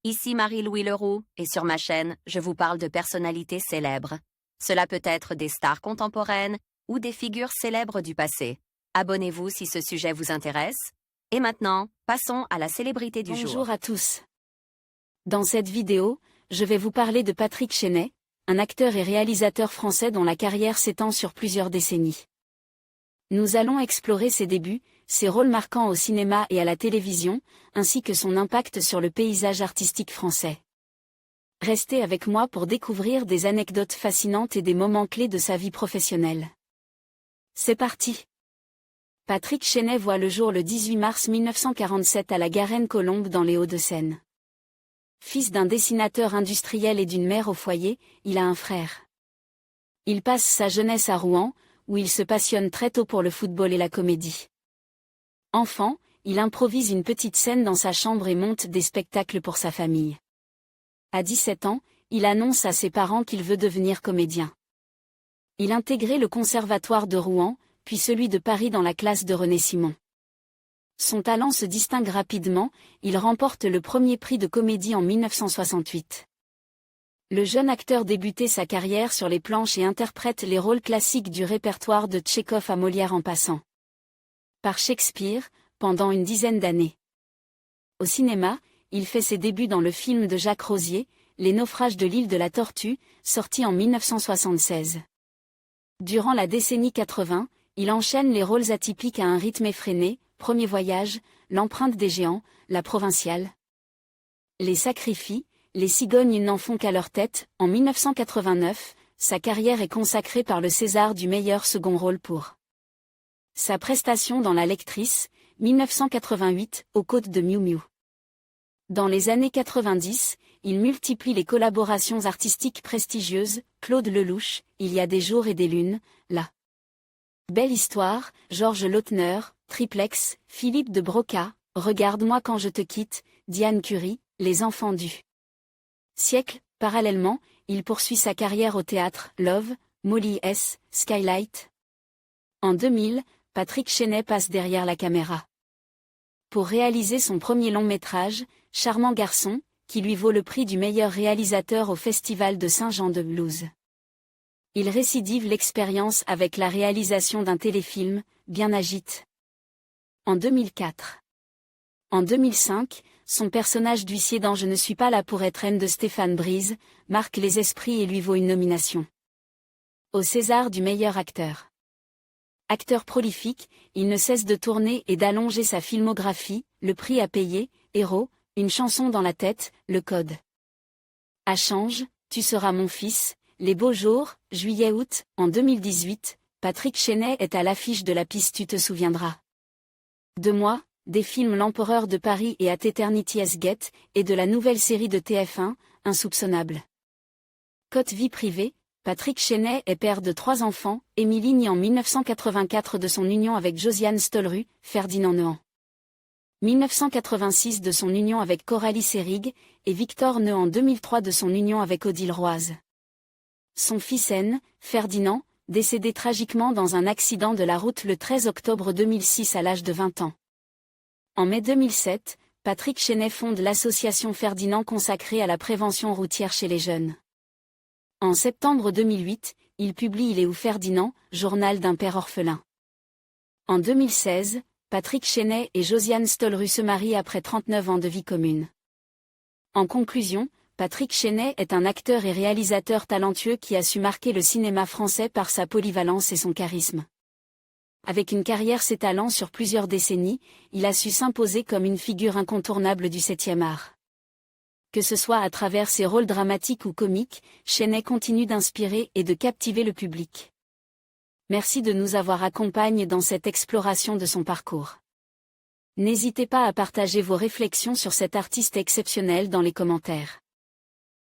Ici Marie-Louis Leroux, et sur ma chaîne, je vous parle de personnalités célèbres. Cela peut être des stars contemporaines ou des figures célèbres du passé. Abonnez-vous si ce sujet vous intéresse. Et maintenant, passons à la célébrité du jour. Bonjour à tous. Dans cette vidéo, je vais vous parler de Patrick Chenet, un acteur et réalisateur français dont la carrière s'étend sur plusieurs décennies. Nous allons explorer ses débuts, ses rôles marquants au cinéma et à la télévision, ainsi que son impact sur le paysage artistique français. Restez avec moi pour découvrir des anecdotes fascinantes et des moments clés de sa vie professionnelle. C'est parti! Patrick Chenet voit le jour le 18 mars 1947 à la Garenne-Colombes dans les Hauts-de-Seine. Fils d'un dessinateur industriel et d'une mère au foyer, il a un frère. Il passe sa jeunesse à Rouen, où il se passionne très tôt pour le football et la comédie. Enfant, il improvise une petite scène dans sa chambre et monte des spectacles pour sa famille. À 17 ans, il annonce à ses parents qu'il veut devenir comédien. Il intégrait le conservatoire de Rouen, puis celui de Paris dans la classe de René Simon. Son talent se distingue rapidement, il remporte le premier prix de comédie en 1968. Le jeune acteur débutait sa carrière sur les planches et interprète les rôles classiques du répertoire de Tchekhov à Molière en passant par Shakespeare, pendant une dizaine d'années. Au cinéma, il fait ses débuts dans le film de Jacques Rosier, Les naufrages de l'île de la Tortue, sorti en 1976. Durant la décennie 80, il enchaîne les rôles atypiques à un rythme effréné, Premier voyage, L'empreinte des géants, La provinciale. Les sacrifies, Les cigognes n'en font qu'à leur tête, en 1989, sa carrière est consacrée par le César du meilleur second rôle pour sa prestation dans La lectrice, 1988, aux côtes de Miou Miou. Dans les années 90, il multiplie les collaborations artistiques prestigieuses, Claude Lelouch, Il y a des jours et des lunes, La Belle Histoire, Georges Lautner, Triplex, Philippe de Broca, Regarde-moi quand je te quitte, Diane Curie, Les enfants du siècle. Parallèlement, il poursuit sa carrière au théâtre, Love, Molly S., Skylight. En 2000, Patrick Chenet passe derrière la caméra pour réaliser son premier long-métrage, Charmant garçon, qui lui vaut le prix du meilleur réalisateur au Festival de Saint-Jean-de-Blues. Il récidive l'expérience avec la réalisation d'un téléfilm, Bien agite. En 2004. En 2005, son personnage d'huissier dans Je ne suis pas là pour être reine de Stéphane Brise, marque les esprits et lui vaut une nomination au César du meilleur acteur. Acteur prolifique, il ne cesse de tourner et d'allonger sa filmographie, Le prix à payer, Héros, Une chanson dans la tête, Le code à change, Tu seras mon fils, Les beaux jours, juillet-août. En 2018, Patrick Chenet est à l'affiche de la piste Tu te souviendras de moi, des films L'Empereur de Paris et At Eternity's Gate, et de la nouvelle série de TF1, Insoupçonnable. Côté vie privée, Patrick Chenet est père de 3 enfants, Émilie née en 1984 de son union avec Josiane Stolru, Ferdinand Nehan. 1986 de son union avec Coralie Seyrig, et Victor né en 2003 de son union avec Odile Roise. Son fils N, Ferdinand, décédé tragiquement dans un accident de la route le 13 octobre 2006 à l'âge de 20 ans. En mai 2007, Patrick Chenet fonde l'association Ferdinand consacrée à la prévention routière chez les jeunes. En septembre 2008, il publie Il est où Ferdinand, journal d'un père orphelin. En 2016, Patrick Chenet et Josiane Stolru se marient après 39 ans de vie commune. En conclusion, Patrick Chenet est un acteur et réalisateur talentueux qui a su marquer le cinéma français par sa polyvalence et son charisme. Avec une carrière s'étalant sur plusieurs décennies, il a su s'imposer comme une figure incontournable du 7e art. Que ce soit à travers ses rôles dramatiques ou comiques, Chenet continue d'inspirer et de captiver le public. Merci de nous avoir accompagnés dans cette exploration de son parcours. N'hésitez pas à partager vos réflexions sur cet artiste exceptionnel dans les commentaires.